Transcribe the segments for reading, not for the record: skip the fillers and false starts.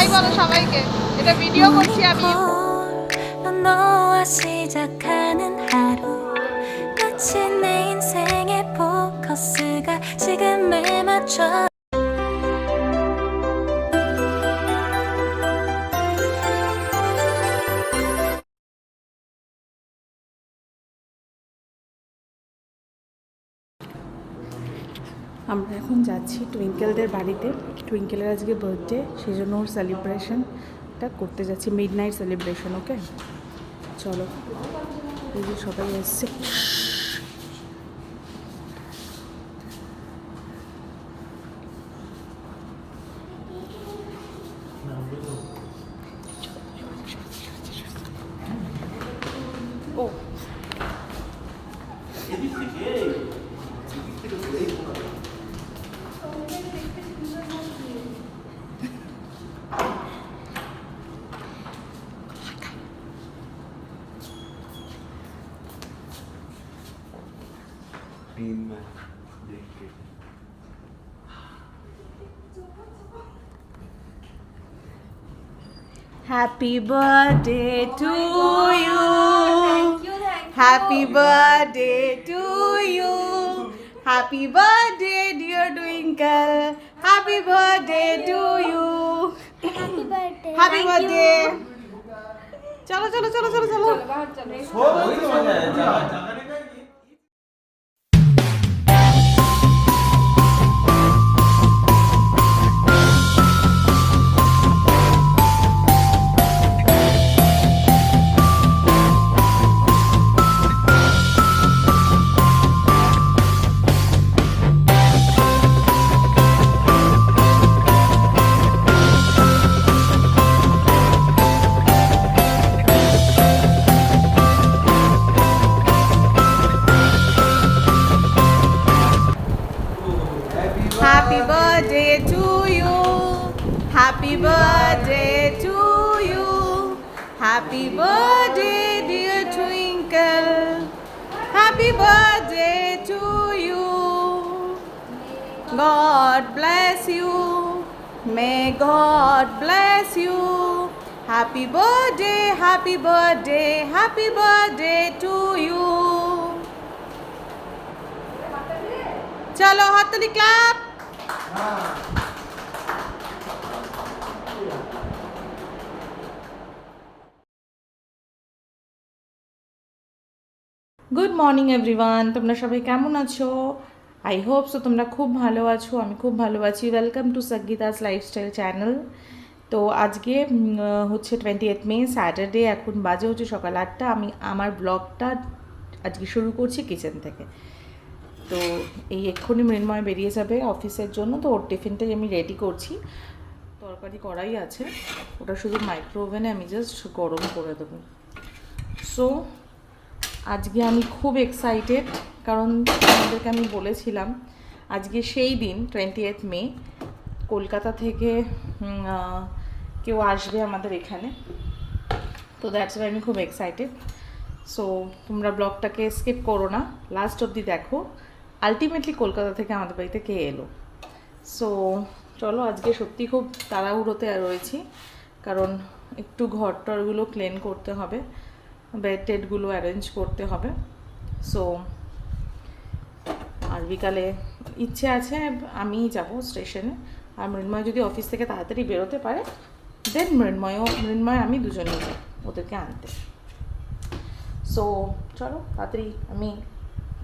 High বলো সবাইকে, এটা ভিডিও করছি আমি। 넌 너와 시작하는 하루 마치 내 인생의 포커스가 지금에 맞춰 আমরা এখন যাচ্ছি টুইঙ্কেলদের বাড়িতে। টুইঙ্কেলের আজকে বার্থডে, সেই জন্য ওর সেলিব্রেশনটা করতে যাচ্ছি, মিড নাইট সেলিব্রেশন। ওকে চলো, এই যে সবাই এসছে। ও Happy birthday to you. Happy birthday to you. Happy birthday dear Twinkle. Happy birthday to you. Happy birthday. Happy birthday. चलो चलो चलो चलो चलो Happy birthday to you. Happy birthday to you. Happy birthday dear Twinkle. Happy birthday to you. God bless you. May God bless you. Happy birthday, happy birthday, happy birthday to you. चलो हाथताली clap. Good morning everyone, তোমরা সবাই কেমন আছো? I hope so তোমরা খুব ভালো আছো, আমি খুব ভালো আছি। Welcome to Sangeeta's lifestyle channel. তো আজকে হচ্ছে 28 মে, স্যাটারডে। এখন বাজে হচ্ছে সকাল 8টা। আমি আমার ব্লগটা আজকে শুরু করছি কিচেন থেকে। তো এই এক্ষুনি মৃন্ময় বেরিয়ে যাবে অফিসের জন্য, তো ওর টিফিনটাই আমি রেডি করছি। তরকারি করাই আছে, ওটা শুধু মাইক্রো ওভেনে আমি জাস্ট গরম করে দেবো। সো আজকে আমি খুব এক্সাইটেড, কারণ আমাদেরকে আমি বলেছিলাম আজকে সেই দিন 28 মে কলকাতা থেকে কেউ আসবে আমাদের এখানে। তো দ্যাটস ওয়াই আমি খুব এক্সাইটেড। সো তোমরা ব্লগটাকে স্কিপ করো না, লাস্ট অবধি দেখো আলটিমেটলি কলকাতা থেকে আমাদের বাড়িতে কে এলো। সো চলো, আজকে সত্যি খুব তাড়াহুড়োতে রয়েছি, কারণ একটু ঘর টরগুলো ক্লিন করতে হবে, বেড টেডগুলো অ্যারেঞ্জ করতে হবে। সো আর বিকালে ইচ্ছে আছে আমিই যাব স্টেশনে, আর মৃন্ময় যদি অফিস থেকে তাড়াতাড়ি বেরোতে পারে দেন মৃন্ময় আমি দুজনেই যাব ওদেরকে আনতে। সো চলো তাড়াতাড়ি আমি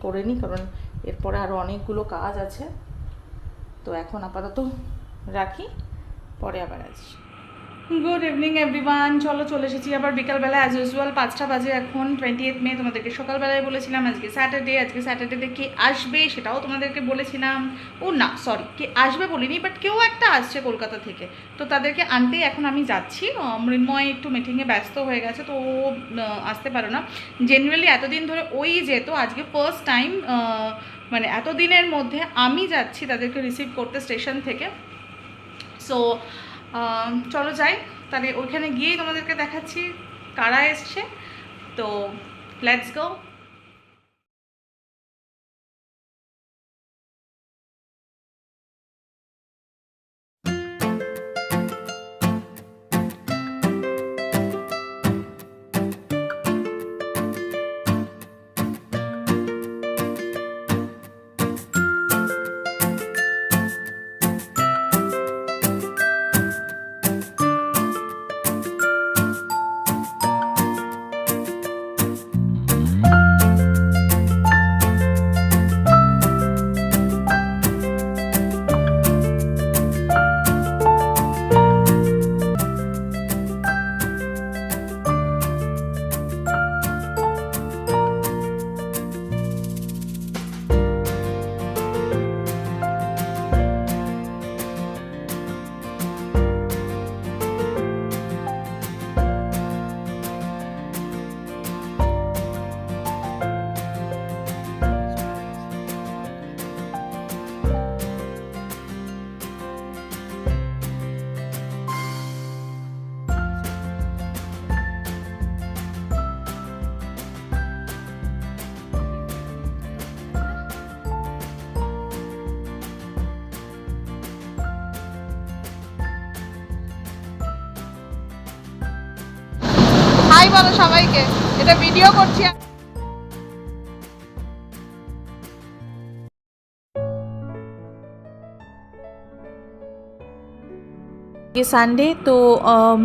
করে নিই, কারণ এরপরে আরও অনেকগুলো কাজ আছে। তো এখন আপাতত রাখি, পরে আবার আসছি। গুড ইভিনিং এভরিওয়ান, চলে এসেছি আবার বিকালবেলা অ্যাজ ইউজুয়াল। 5টা বাজে এখন। 28 মে তোমাদেরকে সকালবেলায় বলেছিলাম আজকে স্যাটারডে কে আসবে সেটাও তোমাদেরকে বলেছিলাম। ও না সরি, কে আসবে বলিনি, বাট কেউ একটা আসছে কলকাতা থেকে, তো তাদেরকে আনতেই এখন আমি যাচ্ছি। মৃন্ময় একটু মিটিংয়ে ব্যস্ত হয়ে গেছে, তো ও আসতে পারো না। জেনারেলি এতদিন ধরে ওই যেত, আজকে ফার্স্ট টাইম মানে এতদিনের মধ্যে আমি যাচ্ছি তাদেরকে রিসিভ করতে স্টেশন থেকে। সো চলো যাই, তাহলে ওইখানে গিয়েই তোমাদেরকে দেখাচ্ছি কারা এসছে। তো লেটস গো। বলো সবাইকে, এটা ভিডিও করছি। সানডে তো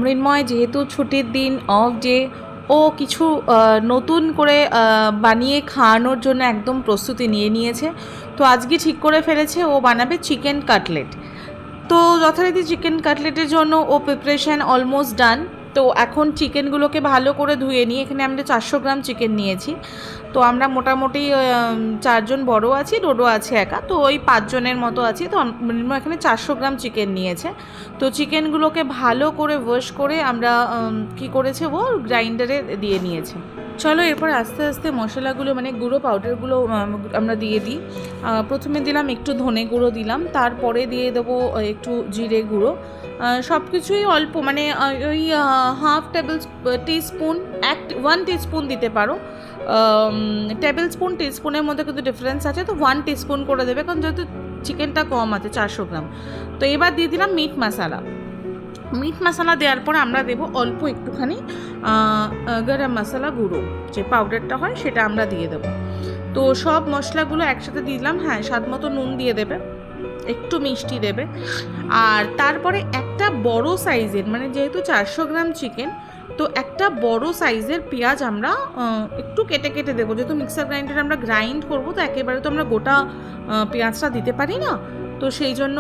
মৃন্ময় যেহেতু ছুটির দিন, অফ ডে, ও কিছু নতুন করে বানিয়ে খাওয়ানোর জন্য একদম প্রস্তুতি নিয়ে নিয়েছে। তো আজকে ঠিক করে ফেলেছে ও বানাবে চিকেন কাটলেট। তো যথারীতি চিকেন কাটলেটের জন্য ও প্রিপারেশান অলমোস্ট ডান। তো এখন চিকেনগুলোকে ভালো করে ধুয়ে নিই। এখানে আমরা 400 গ্রাম চিকেন নিয়েছি। তো আমরা মোটামুটি 4 জন বড় আছি, ডোডো আছে একা, তো ওই 5 জনের মতো আছি। তো মিনিমাম এখানে 400 গ্রাম চিকেন নিয়েছে। তো চিকেনগুলোকে ভালো করে ওয়াশ করে আমরা কি করেছে, ও গ্রাইন্ডারে দিয়ে নিয়েছে। চলো এরপর আস্তে আস্তে মশলাগুলো মানে গুঁড়ো পাউডারগুলো আমরা দিয়ে দিই। প্রথমে দিলাম একটু ধনে গুঁড়ো দিলাম, তারপরে দিয়ে দেবো একটু জিরে গুঁড়ো, সব কিছুই অল্প, মানে ওই হাফ টেবিল টিস্পুন, 1 টিস্পুন দিতে পারো। টেবিল স্পুন টিস্পুনের মধ্যে কিন্তু ডিফারেন্স আছে, তো 1 টিস্পুন করে দেবে, কারণ যেহেতু চিকেনটা কম আছে 400 গ্রাম। তো এবার দিয়ে দিলাম মিট মশলা। মিট মশলা দেওয়ার পরে আমরা দেবো অল্প একটুখানি গরম মশলা গুঁড়ো, যে পাউডারটা হয় সেটা আমরা দিয়ে দেবো। তো সব মশলাগুলো একসাথে দিলাম। হ্যাঁ, স্বাদ মতো নুন দিয়ে দেবে, একটু মিষ্টি দেবে। আর তারপরে একটা বড় সাইজের, মানে যেহেতু 400 গ্রাম চিকেন, তো একটা বড় সাইজের পেঁয়াজ আমরা একটু কেটে কেটে দেবো। যেহেতু মিক্সার গ্রাইন্ডারে আমরা গ্রাইন্ড করবো, তো একেবারে তো আমরা গোটা পেঁয়াজটা দিতে পারি না। তো সেই জন্য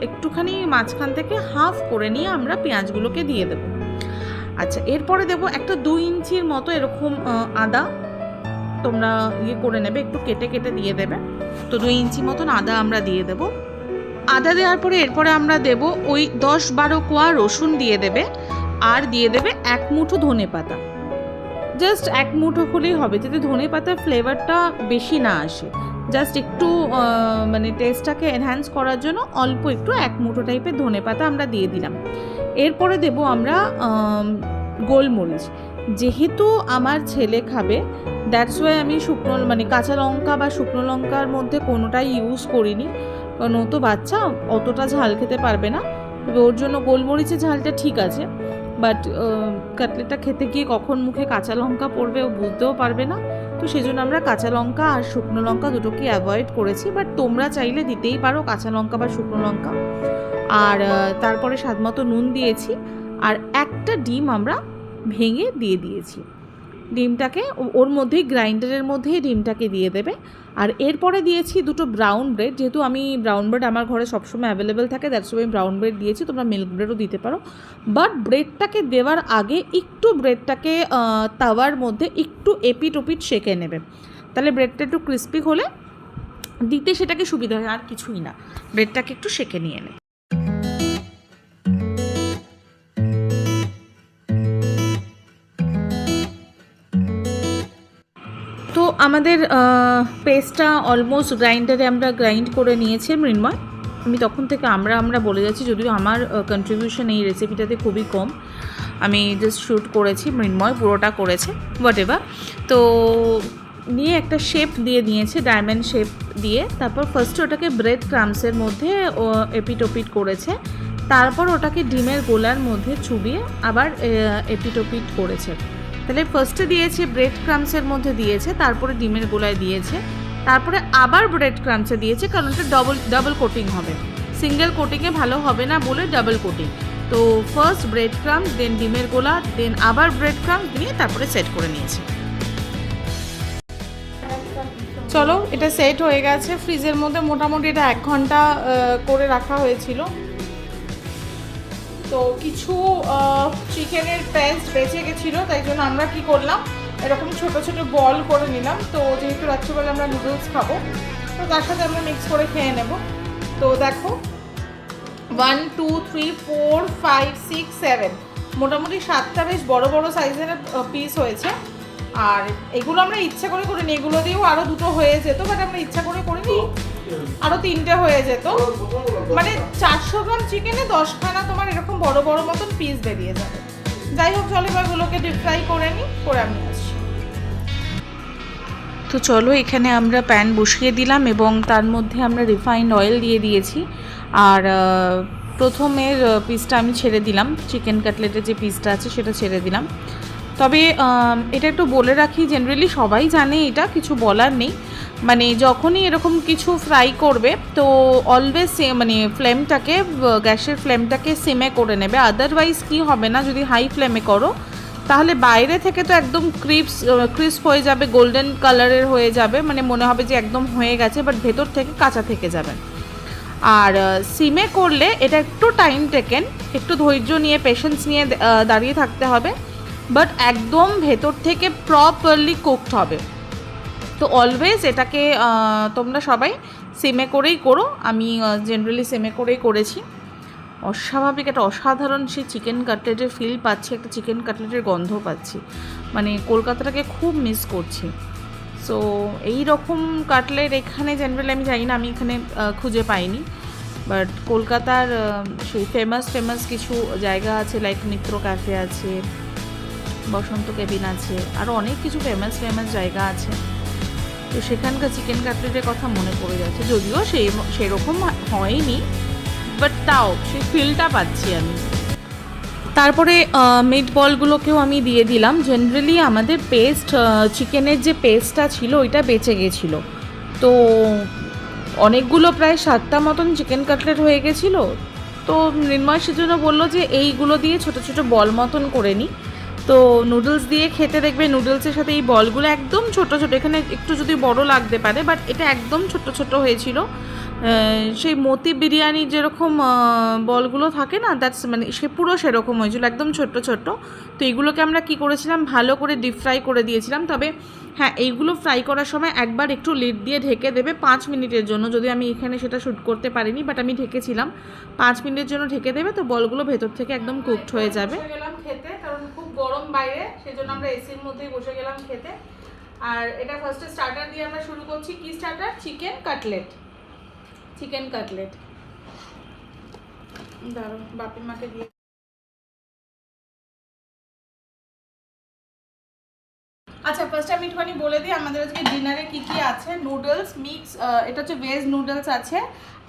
একটুখানি মাঝখান থেকে হাফ করে নিয়ে আমরা পেঁয়াজগুলোকে দিয়ে দেবো। আচ্ছা, এরপরে দেবো একটা 2 ইঞ্চির মতো এরকম আদা, তোমরা ইয়ে করে নেবে, একটু কেটে কেটে দিয়ে দেবে। তো 2 ইঞ্চি মতন আদা আমরা দিয়ে দেবো। আদা দেওয়ার পরে এরপরে আমরা দেবো ওই 10-12 কোয়া রসুন দিয়ে দেবে, আর দিয়ে দেবে 1 মুঠো ধনে পাতা। জাস্ট 1 মুঠো হলেই হবে, যাতে ধনে পাতার ফ্লেভারটা বেশি না আসে, জাস্ট একটু মানে টেস্টটাকে এনহ্যান্স করার জন্য অল্প একটু 1 মুঠো টাইপের ধনে পাতা আমরা দিয়ে দিলাম। এরপরে দেব আমরা গোলমরিচ। যেহেতু আমার ছেলে খাবে, দ্যাটস ওয়াই আমি শুকনো মানে কাঁচা লঙ্কা বা শুকনো লঙ্কার মধ্যে কোনোটাই ইউজ করিনি, কারণ ও তো বাচ্চা, অতটা ঝাল খেতে পারবে না। তবে ওর জন্য গোলমরিচের ঝালটা ঠিক আছে, বাট কাটলেটটা খেতে গিয়ে কখন মুখে কাঁচা লঙ্কা পড়বে ও বুঝতেও পারবে না। তো সেই জন্য আমরা কাঁচা লঙ্কা আর শুকনো লঙ্কা দুটোকে অ্যাভয়েড করেছি, বাট তোমরা চাইলে দিতেই পারো কাঁচা লঙ্কা বা শুকনো লঙ্কা। আর তারপরে স্বাদমতো নুন দিয়েছি, আর একটা ডিম আমরা ভেঙে দিয়ে দিয়েছি। ডিমটাকে ওর মধ্যেই, গ্রাইন্ডারের মধ্যেই ডিমটাকে দিয়ে দেবে। আর এরপরে দিয়েছি 2টো ব্রাউন ব্রেড। যেহেতু আমি ব্রাউন ব্রেড আমার ঘরে সবসময় অ্যাভেলেবেল থাকে, দ্যাটস ওয়াই আমি ব্রাউন ব্রেড দিয়েছি। তোমরা মিল্ক ব্রেডও দিতে পারো, বাট ব্রেডটাকে দেওয়ার আগে একটু ব্রেডটাকে তাওয়ার মধ্যে একটু এপিট ওপিট সেঁকে নেবে, তাহলে ব্রেডটা একটু ক্রিস্পি হলে দিতে সেটাকে সুবিধা হয়, আর কিছুই না। ব্রেডটাকে একটু সেঁকে নিয়ে নে। তো আমাদের পেস্টটা অলমোস্ট গ্রাইন্ডারে আমরা গ্রাইন্ড করে নিয়েছি মৃন্ময়। আমি তখন থেকে আমরা বলে যাচ্ছি, যদিও আমার কন্ট্রিবিউশন এই রেসিপিটাতে খুবই কম। আমি জাস্ট শ্যুট করেছি, মৃন্ময় পুরোটা করেছে, হোয়াট এভার। তো নিয়ে একটা শেপ দিয়ে নিয়েছে, ডায়মন্ড শেপ দিয়ে। তারপর ফার্স্টে ওটাকে ব্রেড ক্রামসের মধ্যে ও এপিট ওপিট করেছে, তারপর ওটাকে ডিমের গোলার মধ্যে চুবিয়ে আবার এপিট ওপিট করেছে। তাহলে ফার্স্টে দিয়েছে ব্রেড ক্রামসের মধ্যে দিয়েছে, তারপরে ডিমের গোলায় দিয়েছে, তারপরে আবার ব্রেড ক্রামসে দিয়েছে, কারণ এটা ডাবল কোটিং হবে, সিঙ্গেল কোটিংয়ে ভালো হবে না বলে ডাবল কোটিং। তো ফার্স্ট ব্রেড ক্রামস, দেন ডিমের গোলা, দেন আবার ব্রেড ক্রামস দিয়ে তারপরে সেট করে নিয়েছে। চলো, এটা সেট হয়ে গেছে ফ্রিজের মধ্যে। মোটামুটি এটা 1 ঘন্টা করে রাখা হয়েছিল। তো কিছু চিকেনের পেস্ট বেঁচে গেছিলো, তাই জন্য আমরা কি করলাম, এরকম ছোট ছোট বল করে নিলাম। তো যেহেতু রাত্রিবেলা আমরা নুডলস খাবো, তো তার সাথে আমরা মিক্স করে খেয়ে নেব। তো দেখো 1 2 3 4 5 6 7 মোটামুটি 7টা বেশ বড় বড় সাইজের পিস হয়েছে। আর এগুলো আমরা ইচ্ছা করে করিনি, এগুলো দিয়েও আরও 2টো হয়ে যেত, বাট আমরা ইচ্ছা করে করিনি, আরও 3টে হয়ে যেত। মানে 400 গ্রাম চিকেনে 10খানা তোমার এরকম বড় বড় মতন পিস বেরিয়ে যাবে। যাই হোক, চলো এবার এগুলোকে ডিপ ফ্রাই করে নিই, করে আমি আসছি। তো চলো, এখানে আমরা প্যান বসিয়ে দিলাম এবং তার মধ্যে আমরা রিফাইন্ড অয়েল দিয়ে দিয়েছি। আর প্রথমের পিসটা আমি ছেড়ে দিলাম, চিকেন কাটলেটের যে পিসটা আছে সেটা ছেড়ে দিলাম। তো তবে এটা একটু বলে রাখি, জেনারেলি সবাই জানে, এটা কিছু বলার নেই। মানে যখনই এরকম কিছু ফ্রাই করবে তো অলওয়েজ মানে ফ্লেমটাকে, গ্যাসের ফ্লেমটাকে সিমে করে নেবে। আদারওয়াইজ কি হবে না, যদি হাই ফ্লেমে করো তাহলে বাইরে থেকে তো একদম ক্রিস্প হয়ে যাবে, গোল্ডেন কালারের হয়ে যাবে, মানে মনে হবে যে একদম হয়ে গেছে, বাট ভেতর থেকে কাঁচা থেকে যাবে। আর সিমে করলে এটা একটু টাইম টেকেন, একটু ধৈর্য নিয়ে পেশেন্স নিয়ে দাঁড়িয়ে থাকতে হবে, বাট একদম ভেতর থেকে প্রপারলি কুকড হবে। তো অলওয়েজ এটাকে তোমরা সবাই সিমে করেই করো। আমি জেনারেলি সিমে করেই করেছি। অস্বাভাবিক একটা অসাধারণ সেই চিকেন কাটলেটের ফিল পাচ্ছি, একটা চিকেন কাটলেটের গন্ধ পাচ্ছি, মানে কলকাতাটাকে খুব মিস করছি। সো এই রকম কাটলেট এখানে জেনারেলি আমি জানি না, আমি এখানে খুঁজে পাইনি, বাট কলকাতার সেই ফেমাস কিছু জায়গা আছে, লাইক মিত্র ক্যাফে আছে, বসন্ত কেবিন আছে, আরও অনেক কিছু ফেমাস জায়গা আছে। তো সেখানকার চিকেন কাটলেটের কথা মনে পড়ে যাচ্ছে, যদিও সেরকম হয়নি, বাট তাও সেই ফিলটা পাচ্ছি আমি। তারপরে মিট বলগুলোকেও আমি দিয়ে দিলাম। জেনারেলি আমাদের পেস্ট, চিকেনের যে পেস্টটা ছিল ওইটা বেঁচে গেছিলো, তো অনেকগুলো প্রায় 7টা মতন চিকেন কাটলেট হয়ে গেছিলো। তো মৃন্ময় সেজন্য বললো যে এইগুলো দিয়ে ছোট ছোট বল মতন করে নিই। তো নুডলস দিয়ে খেতে দেখবে, নুডলসের সাথে এই বলগুলো একদম ছোট ছোট, এখানে একটু যদি বড় লাগতে পারে, বাট এটা একদম ছোট ছোট হয়েছিল। সেই মতি বিরিয়ানির যেরকম বলগুলো থাকে না, দ্যাটস মানে সে পুরো সেরকম হয়েছিল, একদম ছোট্ট ছোট্ট। তো এইগুলোকে আমরা কি করেছিলাম, ভালো করে ডিপ ফ্রাই করে দিয়েছিলাম। তবে হ্যাঁ, এইগুলো ফ্রাই করার সময় একবার একটু লিড দিয়ে ঢেকে দেবে 5 মিনিটের জন্য, যদি আমি এখানে সেটা শ্যুট করতে পারিনি, বাট আমি ঢেকেছিলাম 5 মিনিটের জন্য ঢেকে দেবে, তো বলগুলো ভেতর থেকে একদম কুকড হয়ে যাবে। গেলাম খেতে, কারণ খুব গরম বাইরে, সেজন্য আমরা এসির মধ্যেই বসে গেলাম খেতে। আর এটা ফার্স্টে স্টার্টার দিয়ে আমরা শুরু করছি। কি স্টার্টার? Chicken cutlet. দাঁড়ো, বাপি মাকে দিয়ে। আচ্ছা, ফার্স্টে আমি একটুখানি বলে দিই আমাদের আজকে ডিনারে কি কি আছে। নুডলস মিক্স, এটা হচ্ছে ভেজ নুডলস আছে,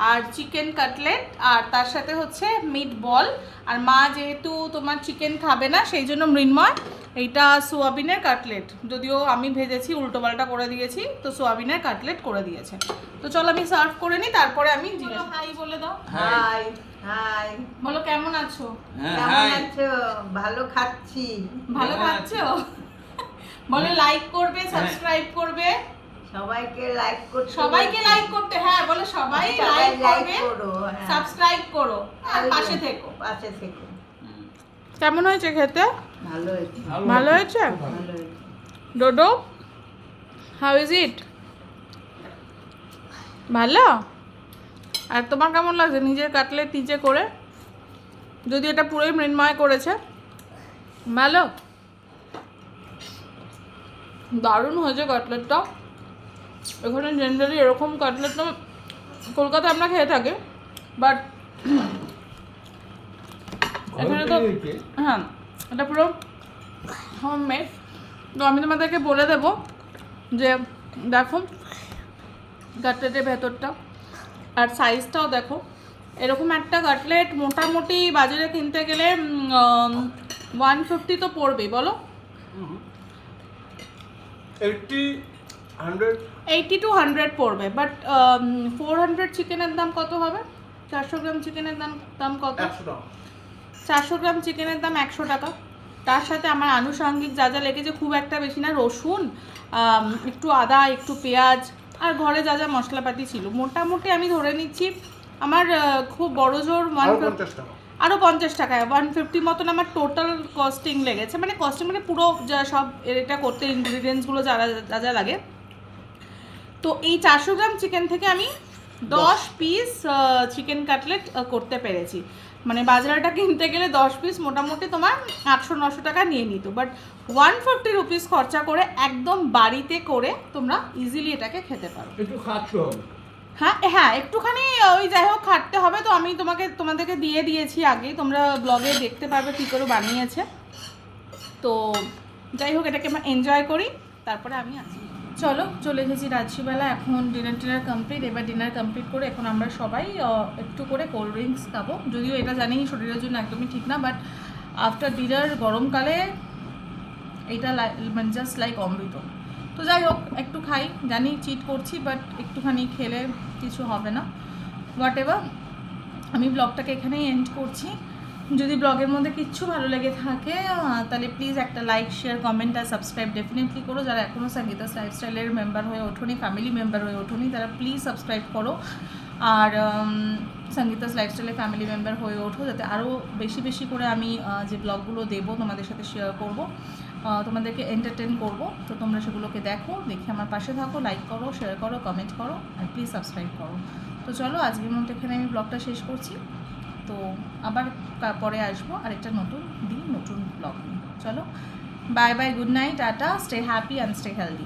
আর চিকেন কাটলেট, আর তার সাথে হচ্ছে মিট বল। আর মা যেহেতু তোমার চিকেন খাবে না, সেই জন্য মৃন্ময় এইটা সোয়াবিনের কাটলেট, যদিও আমি ভেজেছি, উল্টোপাল্টা করে দিয়েছি, তো সোয়াবিনের কাটলেট করে দিয়েছে। তো চলো আমি সার্ভ করে নিই, তারপরে আমি হাই বলে দাও। হাই হাই, বলো কেমন আছো? কেমন আছো? ভালো খাচ্ছি। ভালো খাচ্ছো? বলো লাইক করবে, সাবস্ক্রাইব করবে। সবাইকে লাইক করতে, সবাইকে লাইক করতে, হ্যাঁ বলো সবাই লাইক করবে, হ্যাঁ। সাবস্ক্রাইব করো, আর পাশে থেকো। কেমন হয়েছে খেতে? ভালো হয়েছে। ভালো হয়েছে? ভালো হয়েছে। Dodo, how is it? ভালো? আর তোমার কেমন লাগছে নিজের কাটলেট নিজে করে? যদি এটা পুরোই মৃন্ময় করেছে। ভালো, দারুণ হয়েছে কাটলেটটা। এখানে জেনারেলি এরকম কাটলেট তো কলকাতায় আমরা খেয়ে থাকি, বাট এখানে তো হ্যাঁ এটা পুরো হোমমেড। তো আমি তোমাদেরকে বলে দেবো যে দেখো কাটলেটের ভেতরটা, আর সাইজটাও দেখো। এরকম একটা কাটলেট মোটামুটি বাজারে কিনতে গেলে 150 তো পড়বেই, বলো? 80 to 100 পড়বে, বাট 400 চিকেনের দাম কত হবে? 400 গ্রাম চিকেনের দাম কত? 400 গ্রাম চিকেনের দাম 100 টাকা। তার সাথে আমার আনুষঙ্গিক যা যা লেগেছে খুব একটা বেশি না, রসুন, একটু আদা, একটু পেঁয়াজ, আর ঘরে যা যা মশলাপাতি ছিল, মোটামুটি আমি ধরে নিচ্ছি আমার খুব বড় জোর আরও 50 টাকায় 150 মতন আমার টোটাল কস্টিং লেগেছে। মানে কস্টিং মানে পুরো যা সব এটা করতে ইনগ্রিডিয়েন্টসগুলো যা যা লাগে। তো এই 400 গ্রাম চিকেন থেকে আমি 10 পিস চিকেন কাটলেট করতে পেরেছি। মানে বাজারটা কিনতে গেলে 10 পিস মোটামুটি তোমার 800-900 টাকা নিয়ে নিত, বাট 150 রুপিস খরচা করে একদম বাড়িতে করে তোমরা ইজিলি এটাকে খেতে পারো। একটু খাটতে হবে। হ্যাঁ একটুখানি ওই যাই হোক খাটতে হবে। তো আমি তোমাদেরকে দিয়ে দিয়েছি আগেই, তোমরা ব্লগে দেখতে পারবে কী করে বানিয়েছে। তো যাই হোক এটাকে আমরা এনজয় করি, তারপরে আমি আসি। চলো চলে এসেছি রাত্রিবেলা, এখন ডিনার কমপ্লিট। এবার ডিনার কমপ্লিট করে এখন আমরা সবাই একটু করে কোল্ড ড্রিঙ্কস খাবো, যদিও এটা জানি শরীরের জন্য একদমই ঠিক না, বাট আফটার ডিনার গরমকালে এইটা মানে জাস্ট লাইক অমৃত। তো যাই হোক একটু খাই, জানি চিট করছি, বাট একটুখানি খেলে কিছু হবে না, হোয়াট এভার। আমি ব্লগটাকে এখানেই এন্ড করছি। যদি ব্লগের মধ্যে কিচ্ছু ভালো লেগে থাকে তাহলে প্লিজ একটা লাইক, শেয়ার, কমেন্ট আর সাবস্ক্রাইব ডেফিনেটলি করো। যারা এখনও সঙ্গীতাস লাইফস্টাইলের মেম্বার হয়ে ওঠোনি, ফ্যামিলি মেম্বার হয়ে ওঠোনি, তারা প্লিজ সাবস্ক্রাইব করো আর সঙ্গীতাস লাইফস্টাইলের ফ্যামিলি মেম্বার হয়ে ওঠো, যাতে আরও বেশি বেশি করে আমি যে ব্লগগুলো দেবো তোমাদের সাথে শেয়ার করব, তোমাদেরকে এন্টারটেন করব। তো তোমরা সেগুলোকে দেখো, দেখে আমার পাশে থাকো, লাইক করো, শেয়ার করো, কমেন্ট করো আর প্লিজ সাবস্ক্রাইব করো। তো চলো আজকের মতো এখানে আমি ব্লগটা শেষ করছি। তো আবার পরে আসবো আরেকটা নতুন দিন, নতুন ব্লগ নিয়ে। চলো bye bye, good night, tata, stay happy and stay healthy.